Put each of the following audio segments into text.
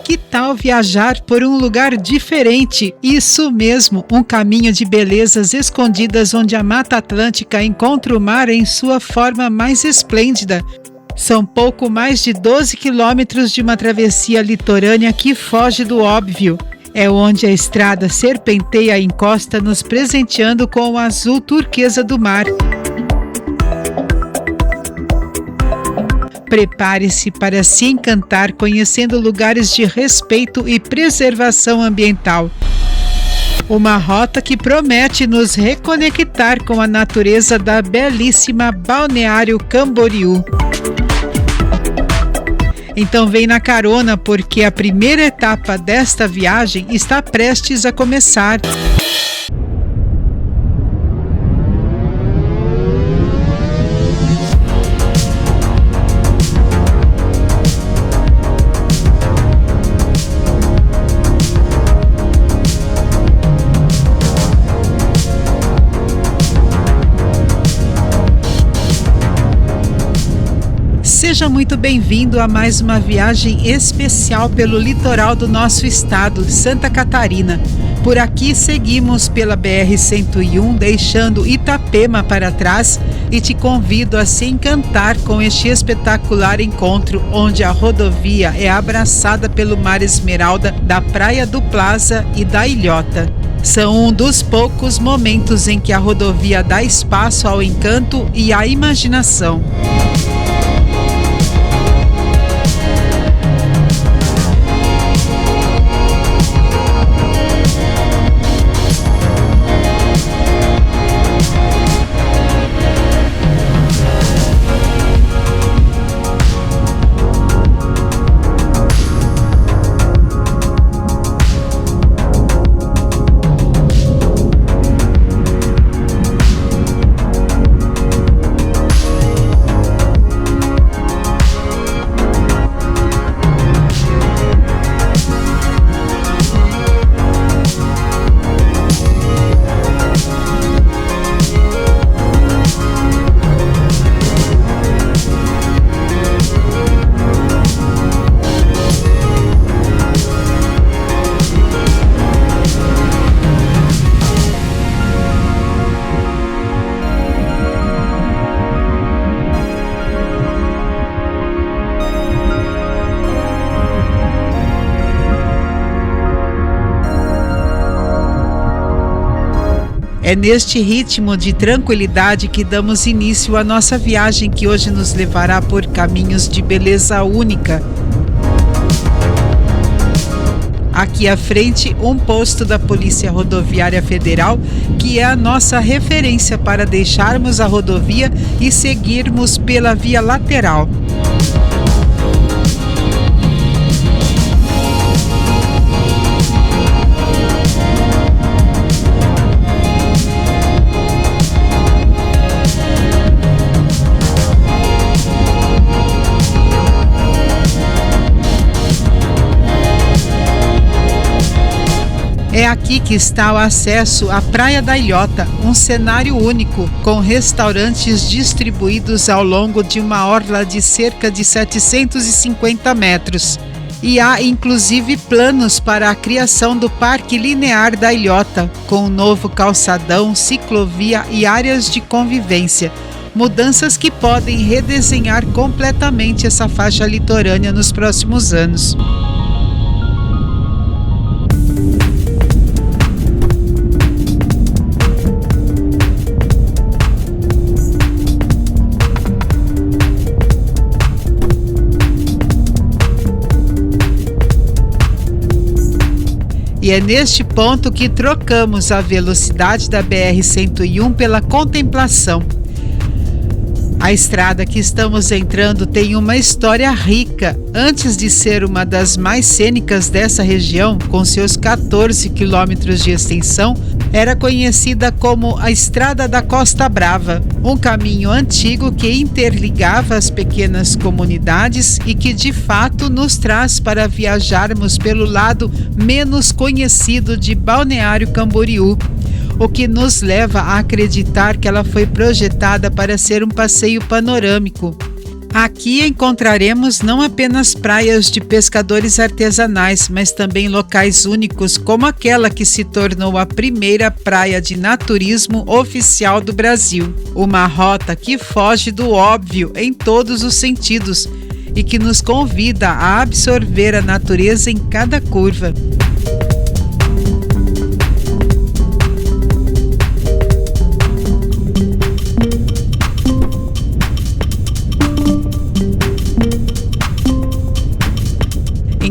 Que tal viajar por um lugar diferente? Isso mesmo, um caminho de belezas escondidas onde a Mata Atlântica encontra o mar em sua forma mais esplêndida. São pouco mais de 12 quilômetros de uma travessia litorânea que foge do óbvio. É onde a estrada serpenteia a encosta, nos presenteando com o azul turquesa do mar. Prepare-se para se encantar conhecendo lugares de respeito e preservação ambiental. Uma rota que promete nos reconectar com a natureza da belíssima Balneário Camboriú. Então vem na carona, porque a primeira etapa desta viagem está prestes a começar. Seja muito bem-vindo a mais uma viagem especial pelo litoral do nosso estado, Santa Catarina. Por aqui seguimos pela BR-101, deixando Itapema para trás, e te convido a se encantar com este espetacular encontro, onde a rodovia é abraçada pelo mar esmeralda da Praia do Plaza e da Ilhota. São um dos poucos momentos em que a rodovia dá espaço ao encanto e à imaginação. É neste ritmo de tranquilidade que damos início à nossa viagem, que hoje nos levará por caminhos de beleza única. Aqui à frente, um posto da Polícia Rodoviária Federal, que é a nossa referência para deixarmos a rodovia e seguirmos pela via lateral. É aqui que está o acesso à Praia da Ilhota, um cenário único, com restaurantes distribuídos ao longo de uma orla de cerca de 750 metros. E há inclusive planos para a criação do Parque Linear da Ilhota, com um novo calçadão, ciclovia e áreas de convivência. Mudanças que podem redesenhar completamente essa faixa litorânea nos próximos anos. E é neste ponto que trocamos a velocidade da BR-101 pela contemplação. A estrada que estamos entrando tem uma história rica. Antes de ser uma das mais cênicas dessa região, com seus 14 quilômetros de extensão, era conhecida como a Estrada da Costa Brava, um caminho antigo que interligava as pequenas comunidades e que de fato nos traz para viajarmos pelo lado menos conhecido de Balneário Camboriú, o que nos leva a acreditar que ela foi projetada para ser um passeio panorâmico. Aqui encontraremos não apenas praias de pescadores artesanais, mas também locais únicos, como aquela que se tornou a primeira praia de naturismo oficial do Brasil. Uma rota que foge do óbvio em todos os sentidos e que nos convida a absorver a natureza em cada curva.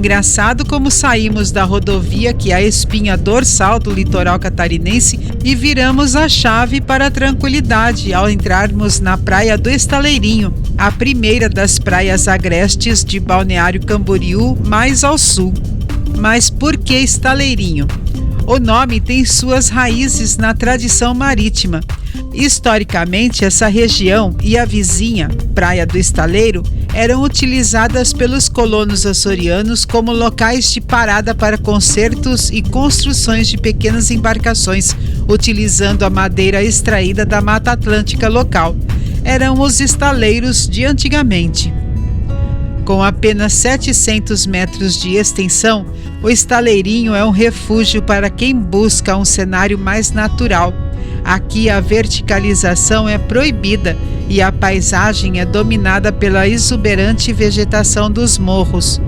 Engraçado como saímos da rodovia, que é a espinha dorsal do litoral catarinense, e viramos a chave para a tranquilidade ao entrarmos na Praia do Estaleirinho, a primeira das praias agrestes de Balneário Camboriú, mais ao sul. Mas por que Estaleirinho? O nome tem suas raízes na tradição marítima. Historicamente, essa região e a vizinha, Praia do Estaleiro, eram utilizadas pelos colonos açorianos como locais de parada para concertos e construções de pequenas embarcações, utilizando a madeira extraída da Mata Atlântica local. Eram os estaleiros de antigamente. Com apenas 700 metros de extensão, o Estaleirinho é um refúgio para quem busca um cenário mais natural. Aqui a verticalização é proibida e a paisagem é dominada pela exuberante vegetação dos morros.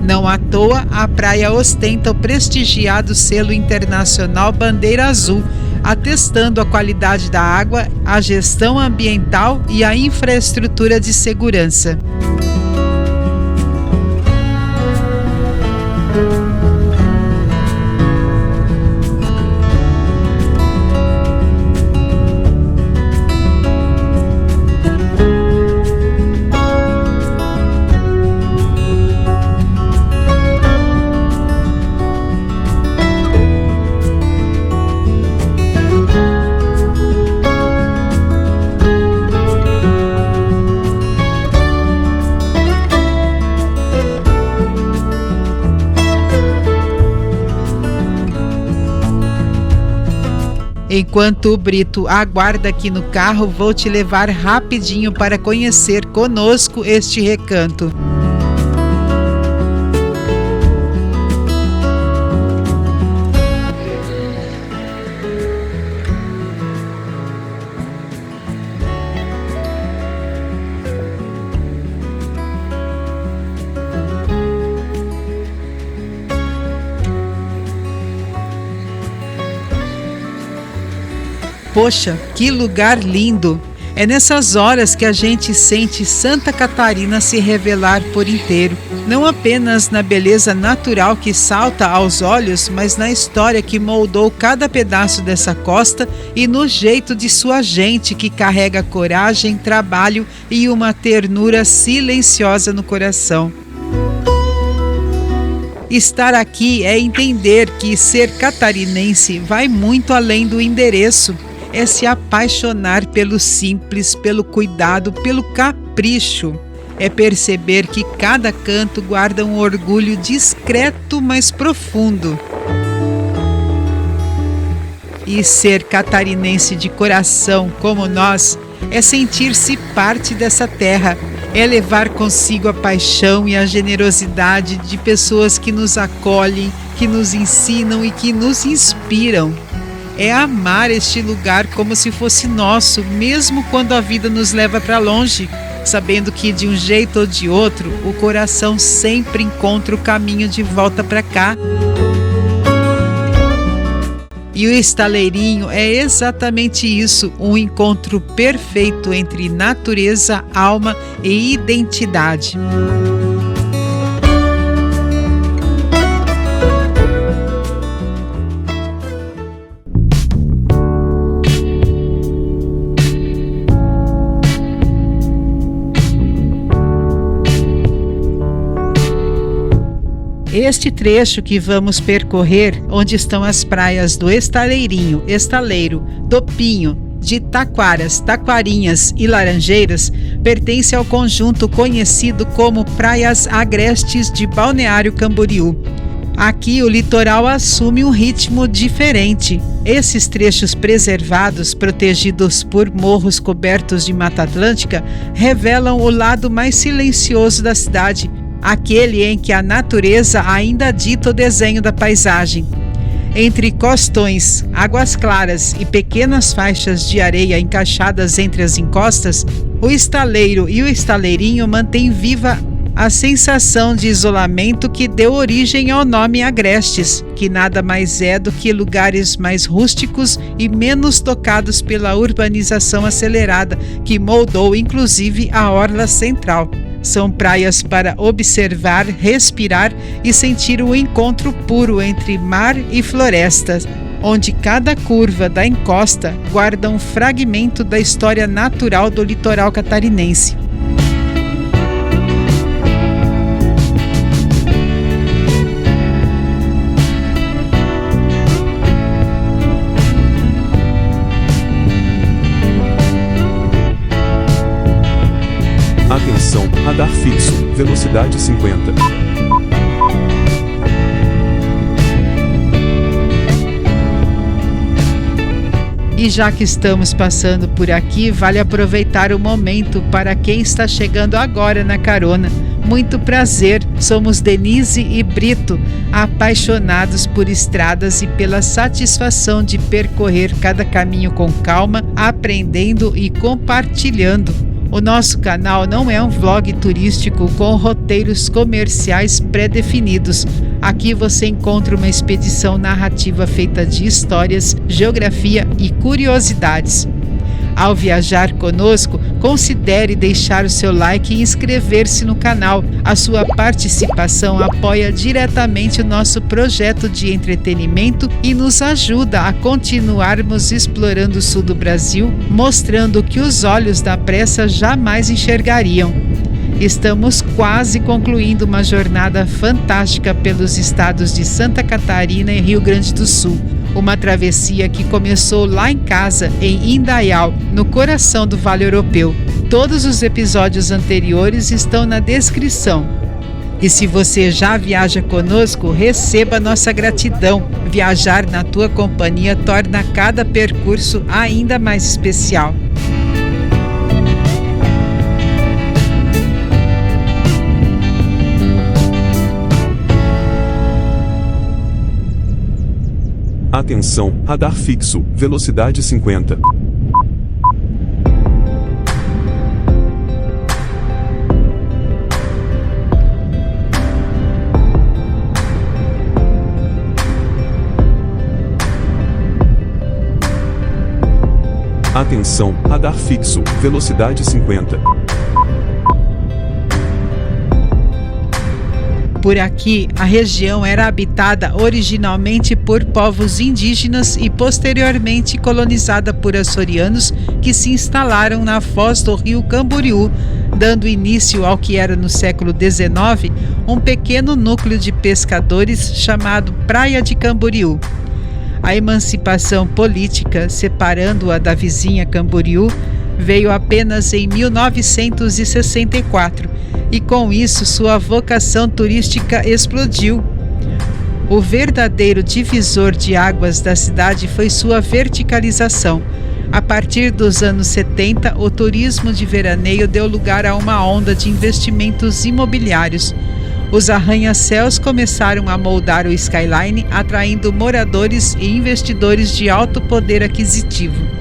Não à toa, a praia ostenta o prestigiado selo internacional Bandeira Azul, atestando a qualidade da água, a gestão ambiental e a infraestrutura de segurança. Enquanto o Brito aguarda aqui no carro, vou te levar rapidinho para conhecer conosco este recanto. Poxa, que lugar lindo! É nessas horas que a gente sente Santa Catarina se revelar por inteiro, não apenas na beleza natural que salta aos olhos, mas na história que moldou cada pedaço dessa costa e no jeito de sua gente que carrega coragem, trabalho e uma ternura silenciosa no coração. Estar aqui é entender que ser catarinense vai muito além do endereço. É se apaixonar pelo simples, pelo cuidado, pelo capricho. É perceber que cada canto guarda um orgulho discreto, mas profundo. E ser catarinense de coração, como nós, é sentir-se parte dessa terra. É levar consigo a paixão e a generosidade de pessoas que nos acolhem, que nos ensinam e que nos inspiram. É amar este lugar como se fosse nosso, mesmo quando a vida nos leva para longe, sabendo que de um jeito ou de outro, o coração sempre encontra o caminho de volta para cá. E o Estaleirinho é exatamente isso, um encontro perfeito entre natureza, alma e identidade. Este trecho que vamos percorrer, onde estão as praias do Estaleirinho, Estaleiro, do Pinho, de Taquaras, Taquarinhas e Laranjeiras, pertence ao conjunto conhecido como Praias Agrestes de Balneário Camboriú. Aqui o litoral assume um ritmo diferente. Esses trechos preservados, protegidos por morros cobertos de Mata Atlântica, revelam o lado mais silencioso da cidade, aquele em que a natureza ainda dita o desenho da paisagem. Entre costões, águas claras e pequenas faixas de areia encaixadas entre as encostas, o estaleiro e o estaleirinho mantêm viva a sensação de isolamento que deu origem ao nome Agrestes, que nada mais é do que lugares mais rústicos e menos tocados pela urbanização acelerada, que moldou inclusive a orla central. São praias para observar, respirar e sentir o encontro puro entre mar e florestas, onde cada curva da encosta guarda um fragmento da história natural do litoral catarinense. Atenção, radar fixo, velocidade 50. E já que estamos passando por aqui, vale aproveitar o momento para quem está chegando agora na carona. Muito prazer, somos Denise e Brito, apaixonados por estradas e pela satisfação de percorrer cada caminho com calma, aprendendo e compartilhando. O nosso canal não é um vlog turístico com roteiros comerciais pré-definidos. Aqui você encontra uma expedição narrativa feita de histórias, geografia e curiosidades. Ao viajar conosco, considere deixar o seu like e inscrever-se no canal. A sua participação apoia diretamente o nosso projeto de entretenimento e nos ajuda a continuarmos explorando o sul do Brasil, mostrando o que os olhos da pressa jamais enxergariam. Estamos quase concluindo uma jornada fantástica pelos estados de Santa Catarina e Rio Grande do Sul. Uma travessia que começou lá em casa, em Indaial, no coração do Vale Europeu. Todos os episódios anteriores estão na descrição. E se você já viaja conosco, receba nossa gratidão. Viajar na tua companhia torna cada percurso ainda mais especial. Atenção, radar fixo, velocidade 50. Atenção, radar fixo, velocidade 50. Por aqui, a região era habitada originalmente por povos indígenas e posteriormente colonizada por açorianos que se instalaram na foz do rio Camboriú, dando início ao que era no século XIX um pequeno núcleo de pescadores chamado Praia de Camboriú. A emancipação política, separando-a da vizinha Camboriú, veio apenas em 1964 e com isso sua vocação turística explodiu. O verdadeiro divisor de águas da cidade foi sua verticalização. A partir dos anos 70, o turismo de veraneio deu lugar a uma onda de investimentos imobiliários. Os arranha-céus começaram a moldar o skyline, atraindo moradores e investidores de alto poder aquisitivo.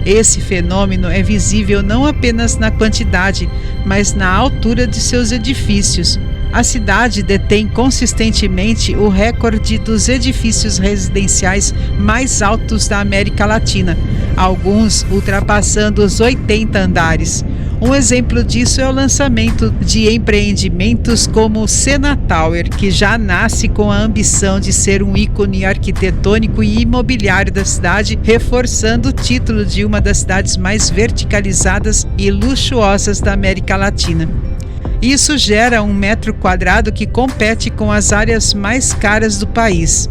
Esse fenômeno é visível não apenas na quantidade, mas na altura de seus edifícios. A cidade detém consistentemente o recorde dos edifícios residenciais mais altos da América Latina, alguns ultrapassando os 80 andares. Um exemplo disso é o lançamento de empreendimentos como o Sena Tower, que já nasce com a ambição de ser um ícone arquitetônico e imobiliário da cidade, reforçando o título de uma das cidades mais verticalizadas e luxuosas da América Latina. Isso gera um metro quadrado que compete com as áreas mais caras do país.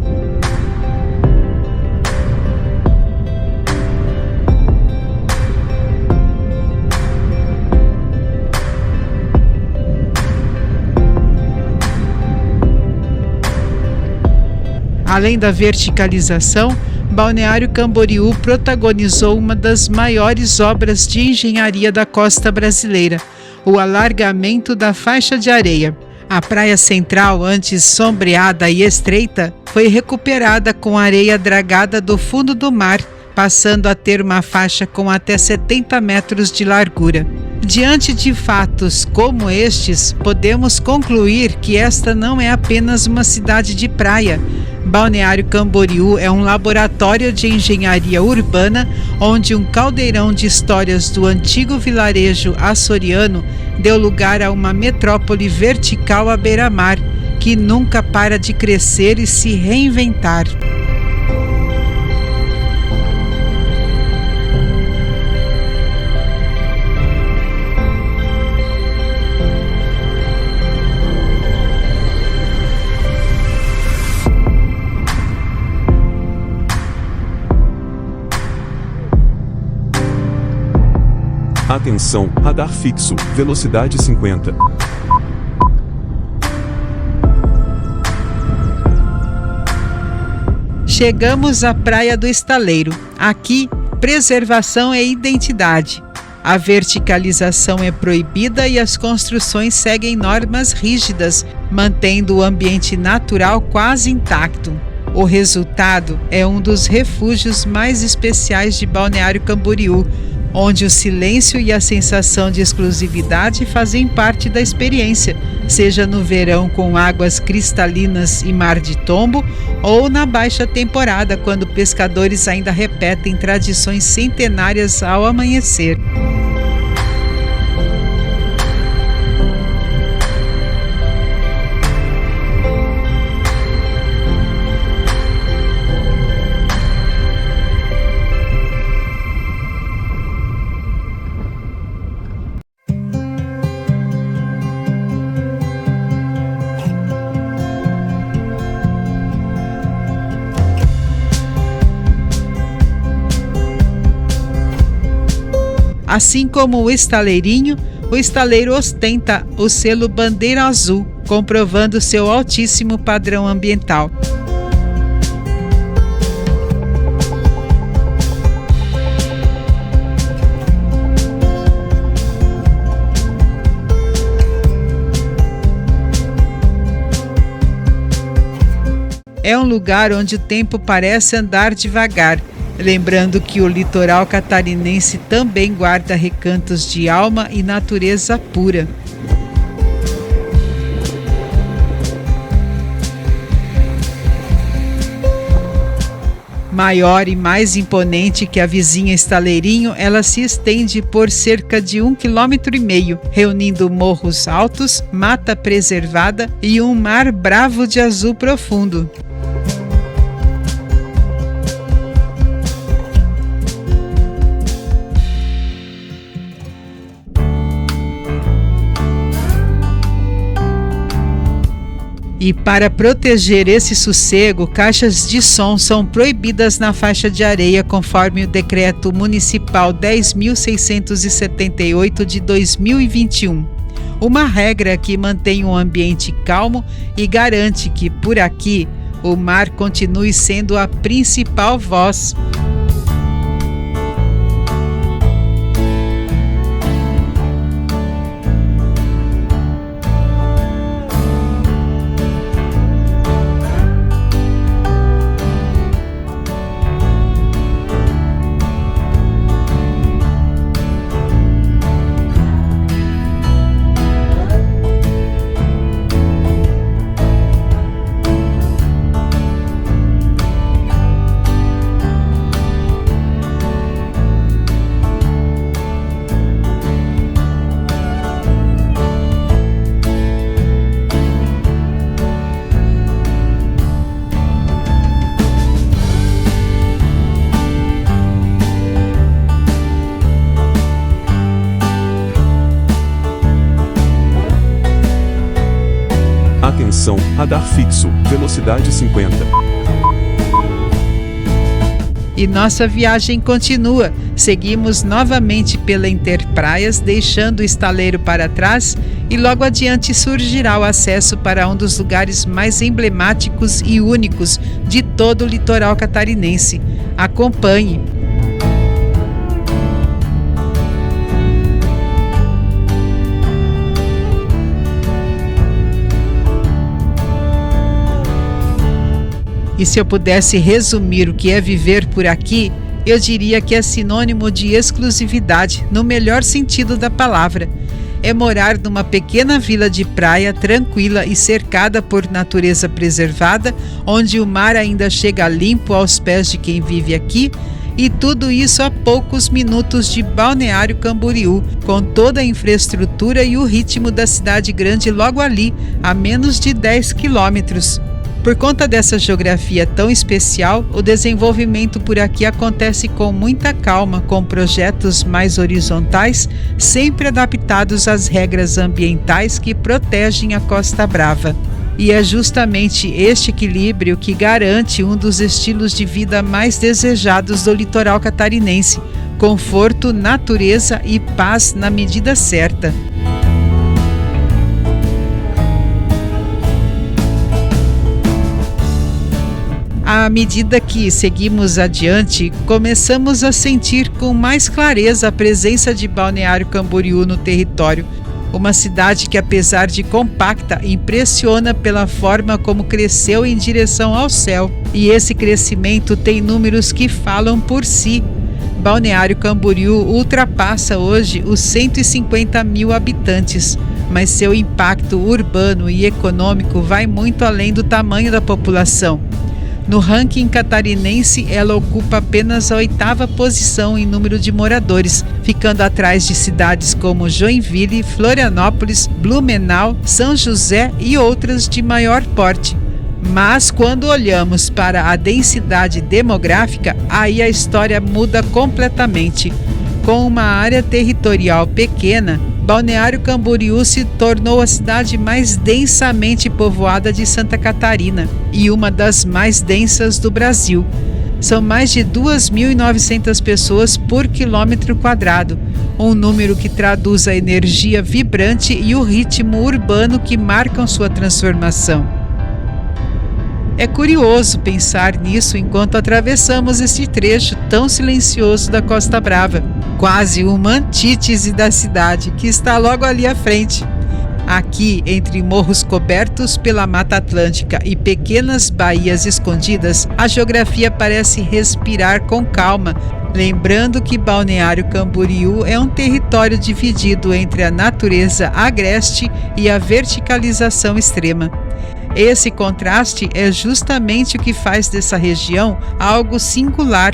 Além da verticalização, Balneário Camboriú protagonizou uma das maiores obras de engenharia da costa brasileira, o alargamento da faixa de areia. A praia central, antes sombreada e estreita, foi recuperada com areia dragada do fundo do mar, passando a ter uma faixa com até 70 metros de largura. Diante de fatos como estes, podemos concluir que esta não é apenas uma cidade de praia. Balneário Camboriú é um laboratório de engenharia urbana onde um caldeirão de histórias do antigo vilarejo açoriano deu lugar a uma metrópole vertical à beira-mar, que nunca para de crescer e se reinventar. Atenção, radar fixo, velocidade 50. Chegamos à Praia do Estaleiro. Aqui, preservação é identidade. A verticalização é proibida e as construções seguem normas rígidas, mantendo o ambiente natural quase intacto. O resultado é um dos refúgios mais especiais de Balneário Camboriú, onde o silêncio e a sensação de exclusividade fazem parte da experiência, seja no verão com águas cristalinas e mar de tombo, ou na baixa temporada, quando pescadores ainda repetem tradições centenárias ao amanhecer. Assim como o Estaleirinho, o estaleiro ostenta o selo Bandeira Azul, comprovando seu altíssimo padrão ambiental. É um lugar onde o tempo parece andar devagar, lembrando que o litoral catarinense também guarda recantos de alma e natureza pura. Maior e mais imponente que a vizinha Estaleirinho, ela se estende por cerca de 1,5 km, reunindo morros altos, mata preservada e um mar bravo de azul profundo. E para proteger esse sossego, caixas de som são proibidas na faixa de areia, conforme o Decreto Municipal 10.678 de 2021. Uma regra que mantém um ambiente calmo e garante que, por aqui, o mar continue sendo a principal voz. Atenção, radar fixo, velocidade 50. E nossa viagem continua. Seguimos novamente pela Interpraias, deixando o estaleiro para trás, e logo adiante surgirá o acesso para um dos lugares mais emblemáticos e únicos de todo o litoral catarinense. Acompanhe! E se eu pudesse resumir o que é viver por aqui, eu diria que é sinônimo de exclusividade, no melhor sentido da palavra. É morar numa pequena vila de praia tranquila e cercada por natureza preservada, onde o mar ainda chega limpo aos pés de quem vive aqui, e tudo isso a poucos minutos de Balneário Camboriú, com toda a infraestrutura e o ritmo da cidade grande logo ali, a menos de 10 quilômetros. Por conta dessa geografia tão especial, o desenvolvimento por aqui acontece com muita calma, com projetos mais horizontais, sempre adaptados às regras ambientais que protegem a Costa Brava. E é justamente este equilíbrio que garante um dos estilos de vida mais desejados do litoral catarinense: conforto, natureza e paz na medida certa. À medida que seguimos adiante, começamos a sentir com mais clareza a presença de Balneário Camboriú no território. Uma cidade que, apesar de compacta, impressiona pela forma como cresceu em direção ao céu. E esse crescimento tem números que falam por si. Balneário Camboriú ultrapassa hoje os 150 mil habitantes, mas seu impacto urbano e econômico vai muito além do tamanho da população. No ranking catarinense, ela ocupa apenas a 8ª posição em número de moradores, ficando atrás de cidades como Joinville, Florianópolis, Blumenau, São José e outras de maior porte. Mas quando olhamos para a densidade demográfica, aí a história muda completamente. Com uma área territorial pequena, Balneário Camboriú se tornou a cidade mais densamente povoada de Santa Catarina e uma das mais densas do Brasil. São mais de 2.900 pessoas por quilômetro quadrado, um número que traduz a energia vibrante e o ritmo urbano que marcam sua transformação. É curioso pensar nisso enquanto atravessamos este trecho tão silencioso da Costa Brava, quase uma antítese da cidade que está logo ali à frente. Aqui, entre morros cobertos pela Mata Atlântica e pequenas baías escondidas, a geografia parece respirar com calma, lembrando que Balneário Camboriú é um território dividido entre a natureza agreste e a verticalização extrema. Esse contraste é justamente o que faz dessa região algo singular.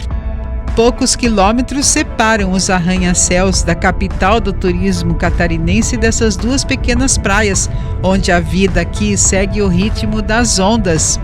Poucos quilômetros separam os arranha-céus da capital do turismo catarinense dessas duas pequenas praias, onde a vida aqui segue o ritmo das ondas.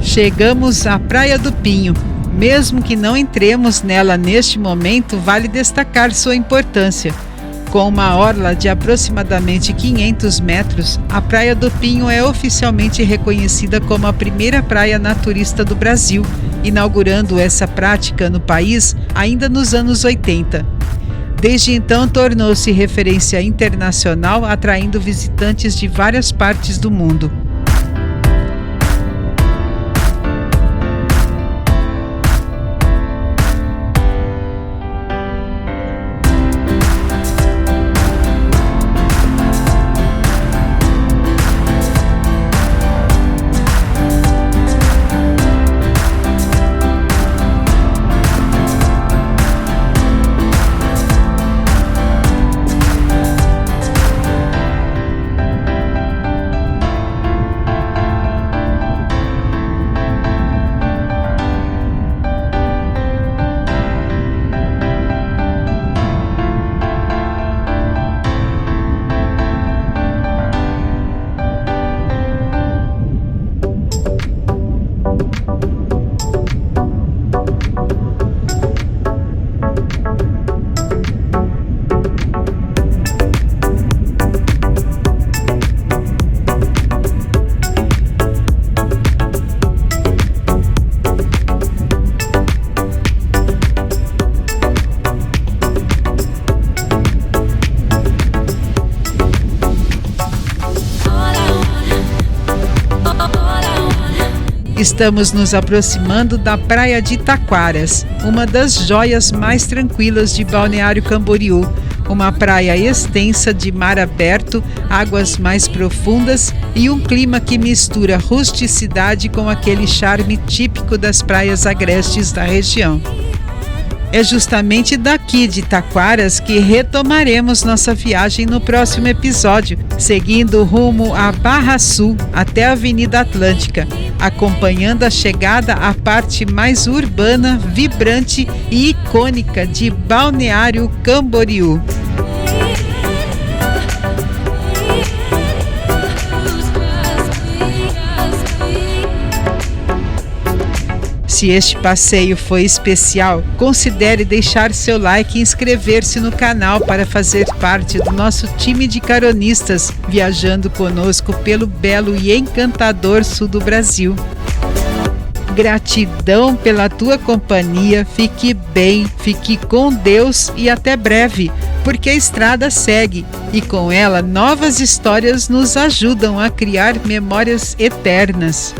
Chegamos à Praia do Pinho. Mesmo que não entremos nela neste momento, vale destacar sua importância. Com uma orla de aproximadamente 500 metros, a Praia do Pinho é oficialmente reconhecida como a primeira praia naturista do Brasil, inaugurando essa prática no país ainda nos anos 80. Desde então, tornou-se referência internacional, atraindo visitantes de várias partes do mundo. Estamos nos aproximando da praia de Taquaras, uma das joias mais tranquilas de Balneário Camboriú. Uma praia extensa de mar aberto, águas mais profundas e um clima que mistura rusticidade com aquele charme típico das praias agrestes da região. É justamente daqui de Taquaras que retomaremos nossa viagem no próximo episódio, seguindo rumo à Barra Sul até a Avenida Atlântica, acompanhando a chegada à parte mais urbana, vibrante e icônica de Balneário Camboriú. Se este passeio foi especial, considere deixar seu like e inscrever-se no canal para fazer parte do nosso time de caronistas, viajando conosco pelo belo e encantador sul do Brasil. Gratidão pela tua companhia, fique bem, fique com Deus e até breve, porque a estrada segue e com ela novas histórias nos ajudam a criar memórias eternas.